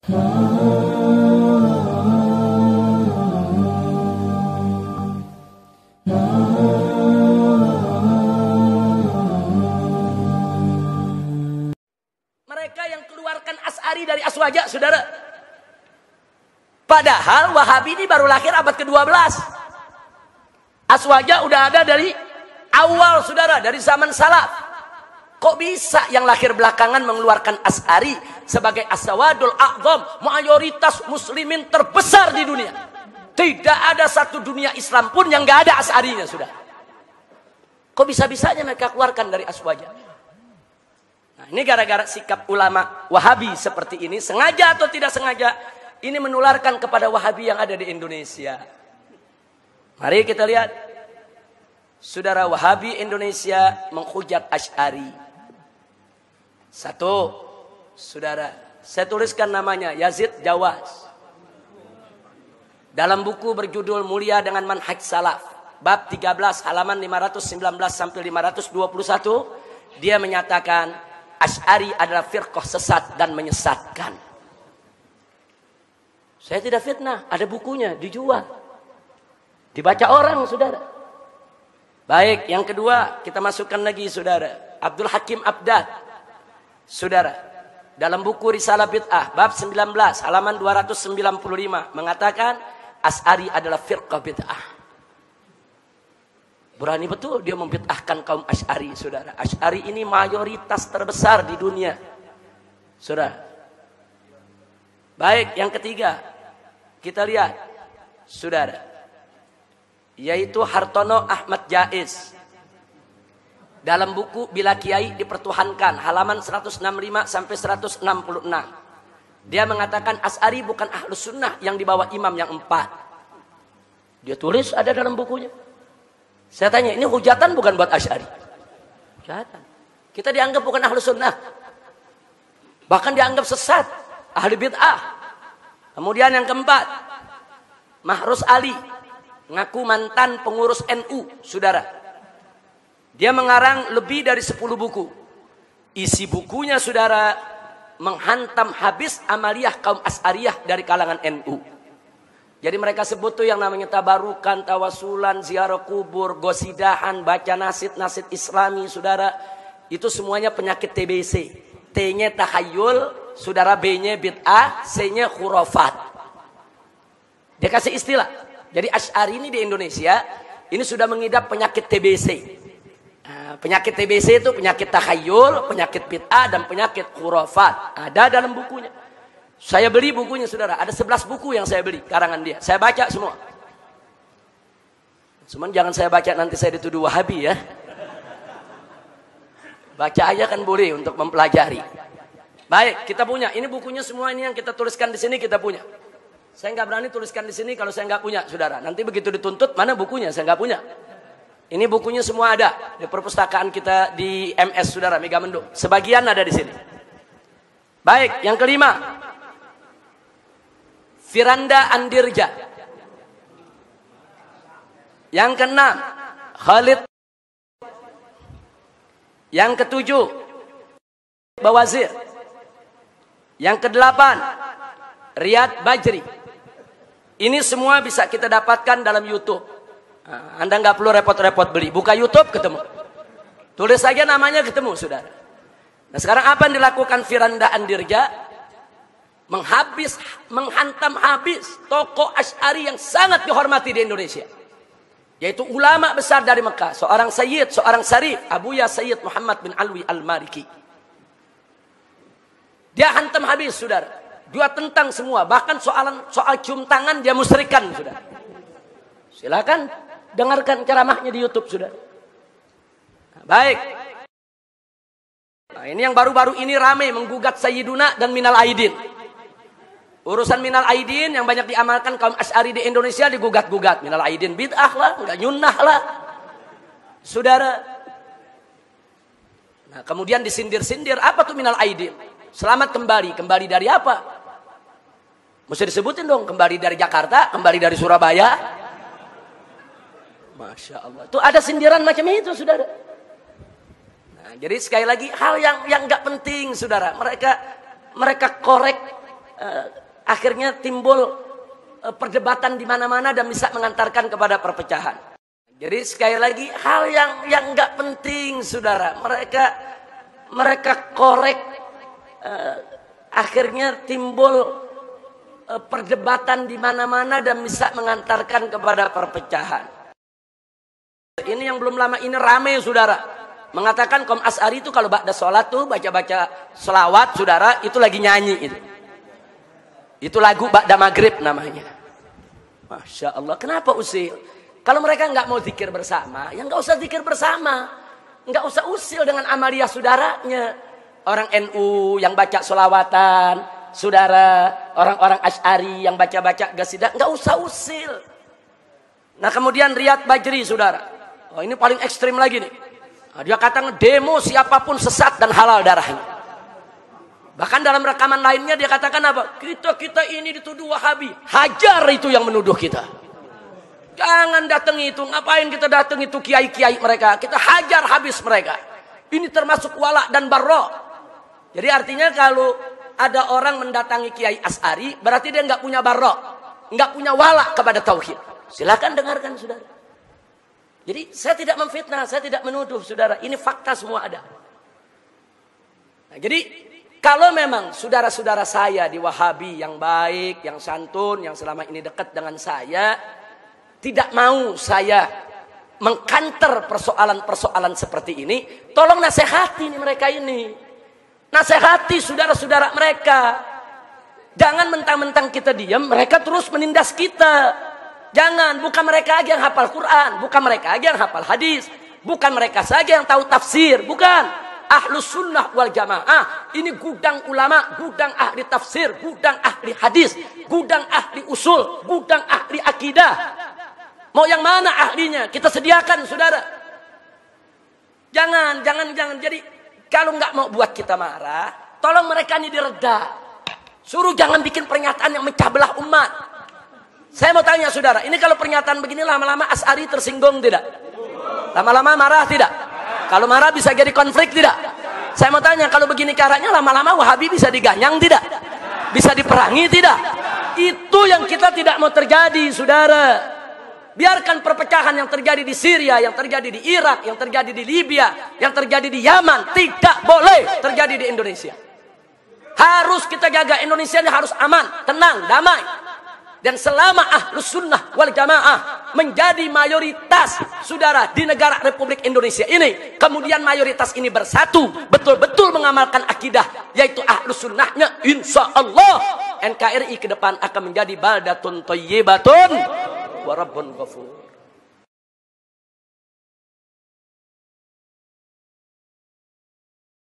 Mereka yang keluarkan Asy'ari dari Aswaja, saudara. Padahal Wahabi ini baru lahir abad ke-12. Aswaja udah ada dari awal, saudara, dari zaman salaf. Kok bisa yang lahir belakangan mengeluarkan Asy'ari sebagai as-sawadul a'zam, mayoritas muslimin terbesar di dunia? Tidak ada satu dunia Islam pun yang gak ada Asy'arinya, saudara. Kok bisa-bisanya mereka keluarkan dari Aswaja? Nah, ini gara-gara sikap ulama Wahabi seperti ini, sengaja atau tidak sengaja, ini menularkan kepada Wahabi yang ada di Indonesia. Mari kita lihat. Saudara, Wahabi Indonesia menghujat Asy'ari. Satu, saudara, saya tuliskan namanya Yazid Jawas. Dalam buku berjudul Mulia dengan Manhaj Salaf, bab 13 halaman 519 sampai 521, dia menyatakan Asy'ari adalah firqah sesat dan menyesatkan. Saya tidak fitnah, ada bukunya, dijual. Dibaca orang, saudara. Baik, yang kedua kita masukkan lagi, saudara. Abdul Hakim Abdad. Saudara, dalam buku Risalah Bid'ah, bab 19, halaman 295, mengatakan Asy'ari adalah firqah bid'ah. Berani betul dia membid'ahkan kaum Asy'ari, saudara. Asy'ari ini mayoritas terbesar di dunia, saudara. Baik, yang ketiga, kita lihat, saudara, yaitu Hartono Ahmad Jaiz. Dalam buku Bila Kiai Dipertuhankan, halaman 165 sampai 166. Dia mengatakan Asy'ari bukan ahlus sunnah yang dibawa imam yang 4. Dia tulis ada dalam bukunya. Saya tanya, ini hujatan bukan buat Asy'ari? Hujatan. Kita dianggap bukan ahlus sunnah. Bahkan dianggap sesat, ahli bid'ah. Kemudian yang keempat, Mahrus Ali, ngaku mantan pengurus NU, saudara. Dia mengarang lebih dari 10 buku. Isi bukunya, saudara, menghantam habis amaliyah kaum Asy'ariyah dari kalangan NU. Jadi mereka sebut tuh yang namanya tabarukan, tawasulan, ziarah kubur, gosidahan, baca nasid-nasid Islami, saudara. Itu semuanya penyakit TBC. T-nya tahayyul, saudara, B-nya bid'ah, C-nya khurafat. Dia kasih istilah. Jadi Asy'ari ini di Indonesia, ini sudah mengidap penyakit TBC. Penyakit TBC itu penyakit takhayul, penyakit bid'ah, dan penyakit khurafat. Ada dalam bukunya. Saya beli bukunya, saudara. Ada 11 buku yang saya beli, karangan dia. Saya baca semua. Cuman jangan saya baca nanti saya dituduh Wahabi, ya. Baca aja kan boleh untuk mempelajari. Baik, kita punya. Ini bukunya semua, ini yang kita tuliskan di sini kita punya. Saya nggak berani tuliskan di sini kalau saya nggak punya, saudara. Nanti begitu dituntut, mana bukunya? Saya nggak punya. Ini bukunya semua ada di perpustakaan kita di MS, saudara, Megamendung. Sebagian ada di sini. Baik, yang kelima, Firanda Andirja. Yang keenam, Khalid. Yang ketujuh, Bawazir. Yang kedelapan, Riyad Bajri. Ini semua bisa kita dapatkan dalam YouTube. Anda nggak perlu repot-repot beli, buka YouTube ketemu, tulis saja namanya ketemu, saudara. Nah, sekarang apa yang dilakukan Firanda Andirja? Menghantam habis tokoh Asy'ari yang sangat dihormati di Indonesia, yaitu ulama besar dari Mekah, seorang Sayyid, seorang Syarif, Abuya Sayyid Muhammad bin Alwi Al-Maliki. Dia hantam habis, saudara. Dia tentang semua, bahkan soal cium tangan dia musyrikan, saudara. Silakan dengarkan ceramahnya di YouTube, saudara. Nah, baik. Nah, ini yang baru-baru ini ramai menggugat Sayyiduna dan Minal Aidin. Urusan Minal Aidin yang banyak diamalkan kaum Asy'ari di Indonesia digugat-gugat. Minal Aidin bid'ah lah, enggak nyunnah lah, saudara. Nah, kemudian disindir-sindir, apa tuh Minal Aidin? Selamat kembali. Kembali dari apa? Mesti disebutin dong. Kembali dari Jakarta, kembali dari Surabaya. Masya Allah. Itu ada sindiran macam itu, saudara. Nah, jadi sekali lagi hal yang nggak penting, saudara. Mereka korek akhirnya timbul perdebatan di mana-mana dan bisa mengantarkan kepada perpecahan. Jadi sekali lagi hal yang nggak penting, saudara. Mereka korek, akhirnya timbul perdebatan di mana-mana dan bisa mengantarkan kepada perpecahan. Ini yang belum lama ini rame, saudara, mengatakan kaum Asy'ari itu kalau ba'da sholat tuh baca-baca selawat, saudara, itu lagi nyanyi itu. Itu lagu ba'da maghrib namanya. Masya Allah, kenapa usil? Kalau mereka nggak mau zikir bersama, ya nggak usah zikir bersama, nggak usah usil dengan amaliyah saudaranya. Orang NU yang baca selawatan, saudara, orang-orang Asy'ari yang baca-baca gasidah, nggak usah usil. Nah kemudian Riyad Bajri, saudara, oh ini paling ekstrim lagi nih. Nah, dia katakan demo siapapun sesat dan halal darahnya. Bahkan dalam rekaman lainnya dia katakan apa? Kita ini dituduh Wahabi, hajar itu yang menuduh kita. Jangan datangi itu, ngapain kita datangi itu kiai-kiai mereka? Kita hajar habis mereka. Ini termasuk wala dan barra. Jadi artinya kalau ada orang mendatangi Kiai Asy'ari, berarti dia nggak punya barra, nggak punya wala kepada tauhid. Silakan dengarkan, saudara. Jadi saya tidak memfitnah, saya tidak menuduh, saudara. Ini fakta semua ada. Nah, jadi kalau memang saudara-saudara saya di Wahabi yang baik, yang santun, yang selama ini dekat dengan saya, tidak mau saya mengkanter persoalan-persoalan seperti ini, tolong nasihati mereka ini. Nasihati saudara-saudara mereka. Jangan mentang-mentang kita diam, mereka terus menindas kita. Jangan, bukan mereka aja yang hafal Quran, bukan mereka aja yang hafal hadis, bukan mereka saja yang tahu tafsir, bukan. Ahlus sunnah wal jamaah, ini gudang ulama, gudang ahli tafsir, gudang ahli hadis, gudang ahli usul, gudang ahli akidah. Mau yang mana ahlinya? Kita sediakan, saudara. Jangan. Jadi kalau nggak mau buat kita marah, tolong mereka ini direda. Suruh jangan bikin pernyataan yang mecah belah umat. Saya mau tanya, saudara, ini kalau pernyataan begini lama-lama Asy'ari tersinggung tidak? Lama-lama marah tidak? Kalau marah bisa jadi konflik tidak? Saya mau tanya, kalau begini caranya lama-lama Wahabi bisa diganyang tidak? Bisa diperangi tidak? Itu yang kita tidak mau terjadi, saudara. Biarkan perpecahan yang terjadi di Syria, yang terjadi di Irak, yang terjadi di Libya, yang terjadi di Yaman, tidak boleh terjadi di Indonesia. Harus kita jaga Indonesia ini harus aman, tenang, damai. Dan selama Ahlus Sunnah wal Jamaah menjadi mayoritas, saudara, di negara Republik Indonesia ini, kemudian mayoritas ini bersatu, betul-betul mengamalkan akidah, yaitu Ahlus Sunnahnya, insya Allah NKRI ke depan akan menjadi baldatun thayyibatun wa rabbun ghafur.